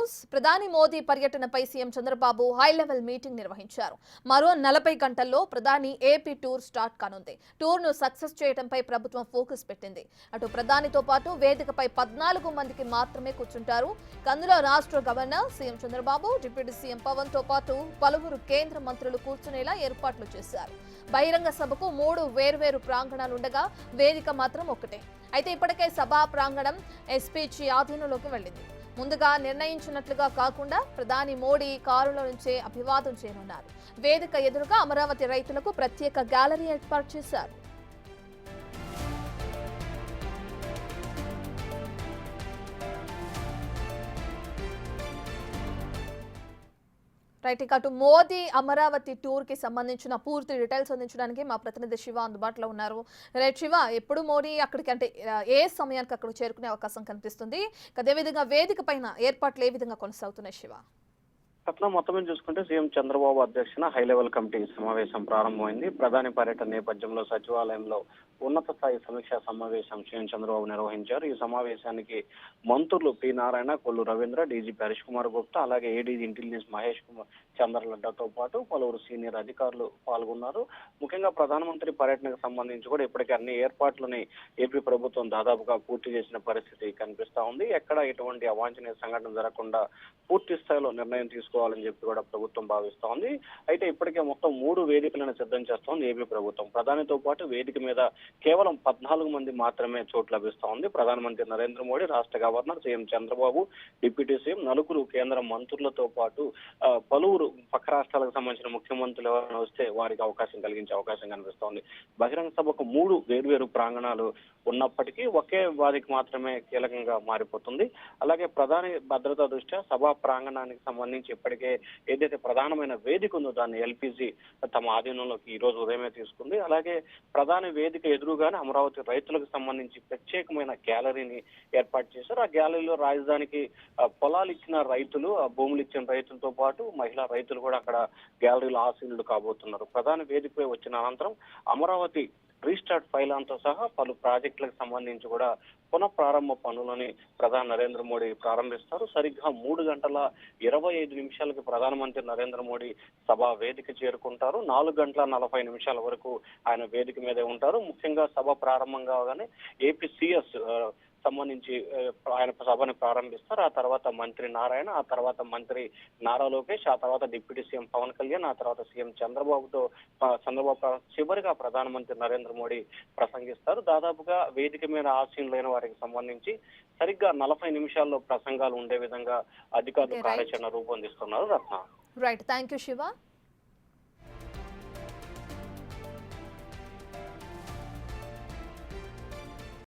News. ప్రధాని మోదీ పర్యటనపై CM Chandrababu high level meeting నిర్వహించారు. మరో 40 గంటల్లో ప్రధాని ఏపీ టూర్ స్టార్ట్ కానుంది. టూర్ ను సక్సెస్ చేయడంపై ప్రభుత్వం ఫోకస్ పెట్టింది. అటు ప్రధానితో పాటు వేదికపై 14 మందికి మాత్రమే కూర్చుంటారు. అందులో రాష్ట్ర governor, CM Chandrababu, deputy CM Pawan తో పాటు పలువురు కేంద్ర మంత్రులు కూర్చునేలా ఏర్పాట్లు చేశారు. బహిరంగ సభకు 3 వేర్వేరు ప్రాంగణాలుండగా వేదిక మాత్రం ఒకటే. అయితే ఇప్పటికే సభా ప్రాంగణం ఎస్పీజీ ఆధీనంలోకి వెళ్లింది. ముందుగా నిర్ణయించినట్లుగా కాకుండా ప్రధాని మోడీ కారులో నుంచే అభివాదం చేయనున్నారు. వేదిక ఎదురుగా అమరావతి రైతులకు ప్రత్యేక గ్యాలరీ ఏర్పాటు చేశారు. రైట్, ఇక అటు మోదీ అమరావతి టూర్ కి సంబంధించిన పూర్తి డీటెయిల్స్ అందించడానికి మా ప్రతినిధి శివ అందుబాటులో ఉన్నారు. రైట్ శివ, ఎప్పుడు మోడీ అక్కడికి అంటే ఏ సమయానికి అక్కడ చేరుకునే అవకాశం కనిపిస్తుంది? అదేవిధంగా వేదిక పైన ఏర్పాట్లు ఏ విధంగా కొనసాగుతున్నాయి శివ? అట్లా మొత్తం చూసుకుంటే సీఎం చంద్రబాబు అధ్యక్షన హై లెవెల్ కమిటీ సమావేశం ప్రారంభమైంది. ప్రధాని పర్యటన నేపథ్యంలో సచివాలయంలో ఉన్నత స్థాయి సమీక్షా సమావేశం సీఎం చంద్రబాబు నిర్వహించారు. ఈ సమావేశానికి మంత్రులు పి నారాయణ, కొల్లు రవీంద్ర, డీజీపీ హరీష్ కుమార్ గుప్తా, అలాగే ఏడీజీ ఇంటెలిజెన్స్ మహేష్ కుమార్ చంద్రలడ్డతో పాటు పలువురు సీనియర్ అధికారులు పాల్గొన్నారు. ముఖ్యంగా ప్రధానమంత్రి పర్యటనకు సంబంధించి కూడా ఇప్పటికే అన్ని ఏర్పాట్లని ఏపీ ప్రభుత్వం దాదాపుగా పూర్తి చేసిన పరిస్థితి కనిపిస్తా ఉంది. ఎక్కడ ఎటువంటి అవాంఛనీయ సంఘటన జరగకుండా పూర్తి స్థాయిలో నిర్ణయం తీసుకోవాలని చెప్పి కూడా ప్రభుత్వం భావిస్తా ఉంది. అయితే ఇప్పటికే మొత్తం 3 వేదికలను సిద్ధం చేస్తోంది ఏపీ ప్రభుత్వం. ప్రధానితో పాటు వేదిక మీద కేవలం 14 మంది మాత్రమే చోటు లభిస్తా ఉంది. ప్రధానమంత్రి నరేంద్ర మోడీ, రాష్ట్ర governor, CM Chandrababu, deputy CM, 4 కేంద్ర మంత్రులతో పాటు పలువురు పక్క రాష్ట్రాలకు సంబంధించిన ముఖ్యమంత్రులు ఎవరైనా వస్తే వారికి అవకాశం కలిగించే అవకాశం కనిపిస్తోంది. బహిరంగ సభకు 3 వేర్వేరు ప్రాంగణాలు ఉన్నప్పటికీ ఒకే వేదిక మాత్రమే కీలకంగా మారిపోతుంది. అలాగే ప్రధాని భద్రతా దృష్ట్యా సభా ప్రాంగణానికి సంబంధించి ఇప్పటికే ఏదైతే ప్రధానమైన వేదిక ఉందో దాన్ని ఎల్పీజీ తమ ఆధీనంలోకి ఈ రోజు ఉదయమే తీసుకుంది. అలాగే ప్రధాని వేదిక ఎదురుగానే అమరావతి రైతులకు సంబంధించి ప్రత్యేకమైన గ్యాలరీని ఏర్పాటు చేశారు. ఆ గ్యాలరీలో రాజధానికి పొలాలు ఇచ్చిన రైతులు, భూములు ఇచ్చిన రైతులతో పాటు మహిళా రైతులు కూడా అక్కడ గ్యాలరీలో ఆసీనులు కాబోతున్నారు. ప్రధాని వేదికపై వచ్చిన అనంతరం అమరావతి రీస్టార్ట్ ఫైలాన్తో సహా పలు ప్రాజెక్టులకు సంబంధించి కూడా పునః ప్రారంభ పనులని ప్రధాని నరేంద్ర మోడీ ప్రారంభిస్తారు. సరిగ్గా 3:25 ప్రధానమంత్రి నరేంద్ర మోడీ సభా వేదిక చేరుకుంటారు. 4:40 వరకు ఆయన వేదిక మీదే ఉంటారు. ముఖ్యంగా సభ ప్రారంభం కాగానే ఏపీ సీఎస్ సంబంధించి ఆయన సభను ప్రారంభిస్తారు. ఆ తర్వాత మంత్రి నారాయణ, ఆ తర్వాత మంత్రి నారా లోకేష్, ఆ తర్వాత డిప్యూటీ సీఎం పవన్ కళ్యాణ్, ఆ తర్వాత సీఎం చంద్రబాబు చివరిగా ప్రధానమంత్రి నరేంద్ర మోడీ ప్రసంగిస్తారు. దాదాపుగా వేదిక మీద ఆసీనులైన వారికి సంబంధించి సరిగ్గా 40 నిమిషాల్లో ప్రసంగాలు ఉండే విధంగా అధికారులు కార్యాచరణ రూపొందిస్తున్నారు. Ratna. Right, thank you Shiva.